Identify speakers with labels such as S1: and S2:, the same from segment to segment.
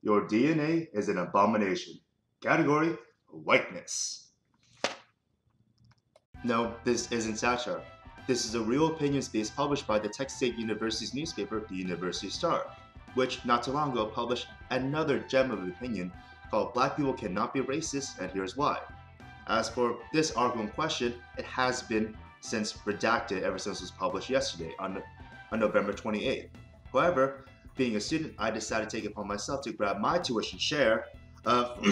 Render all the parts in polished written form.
S1: Your DNA is an abomination. Category: whiteness. No, this isn't satire. This is a real opinions piece published by the Texas State University's newspaper, the University Star, which not too long ago published another gem of opinion called Black People Cannot Be Racist, and Here's Why. As for this article in question, it has been since redacted ever since it was published yesterday on November 28th. However, being a student, I decided to take it upon myself to grab my tuition share of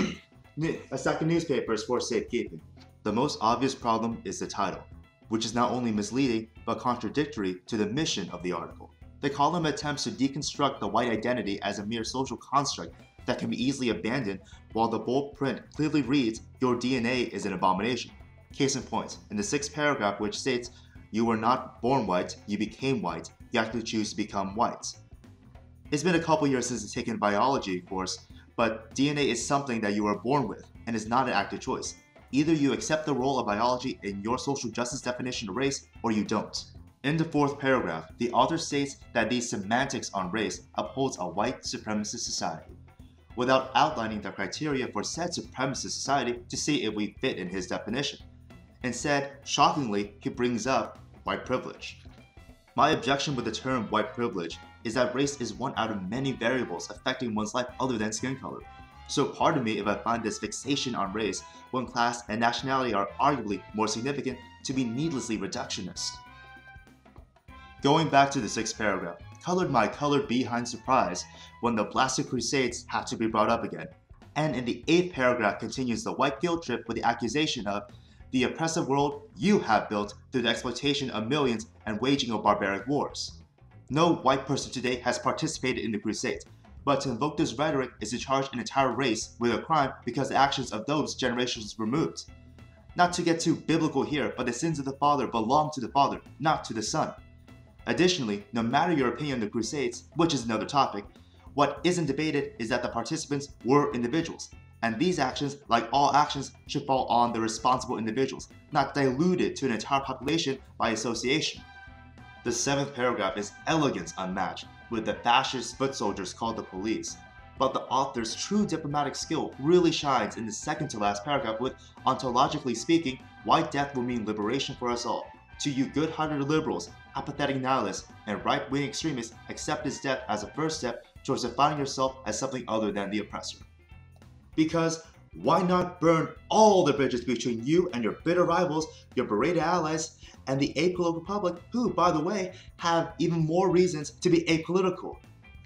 S1: a stack of newspapers for safekeeping. The most obvious problem is the title, which is not only misleading but contradictory to the mission of the article. They call them attempts to deconstruct the white identity as a mere social construct that can be easily abandoned, while the bold print clearly reads, "Your DNA is an abomination." Case in point, in the 6th paragraph, which states, "You were not born white, you became white, you actually choose to become white." It's been a couple years since I've taken a biology course, but DNA is something that you are born with and is not an active choice. Either you accept the role of biology in your social justice definition of race, or you don't. In the 4th paragraph, the author states that these semantics on race upholds a white supremacist society, without outlining the criteria for said supremacist society to see if we fit in his definition. Instead, shockingly, he brings up white privilege. My objection with the term white privilege is that race is one out of many variables affecting one's life other than skin color. So pardon me if I find this fixation on race, when class and nationality are arguably more significant, to be needlessly reductionist. Going back to the 6th paragraph, colored my color behind surprise when the blasted crusades had to be brought up again. And in the 8th paragraph continues the white guilt trip with the accusation of the oppressive world you have built through the exploitation of millions and waging of barbaric wars. No white person today has participated in the crusades, but to invoke this rhetoric is to charge an entire race with a crime because the actions of those generations removed. Not to get too biblical here, but the sins of the father belong to the father, not to the son. Additionally, no matter your opinion on the crusades, which is another topic, what isn't debated is that the participants were individuals, and these actions, like all actions, should fall on the responsible individuals, not diluted to an entire population by association. The 7th paragraph is elegance unmatched, with the fascist foot soldiers called the police. But the author's true diplomatic skill really shines in the second to last paragraph with, ontologically speaking, white death will mean liberation for us all. To you good-hearted liberals, apathetic nihilists, and right-wing extremists, accept this death as a first step towards defining yourself as something other than the oppressor. Because why not burn all the bridges between you and your bitter rivals, your berated allies, and the apolitical public who, by the way, have even more reasons to be apolitical?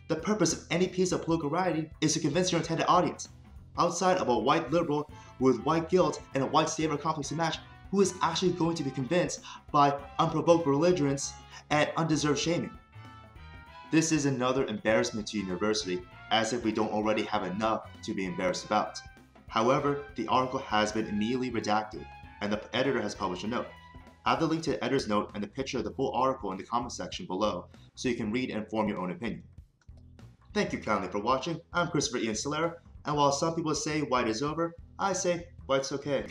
S1: The purpose of any piece of political writing is to convince your intended audience. Outside of a white liberal with white guilt and a white savior complex to match, who is actually going to be convinced by unprovoked belligerence and undeserved shaming? This is another embarrassment to university, as if we don't already have enough to be embarrassed about. However, the article has been immediately redacted, and the editor has published a note. I have the link to the editor's note and the picture of the full article in the comment section below, so you can read and form your own opinion. Thank you kindly for watching. I'm Christopher Ian Solera, and while some people say white is over, I say white's okay.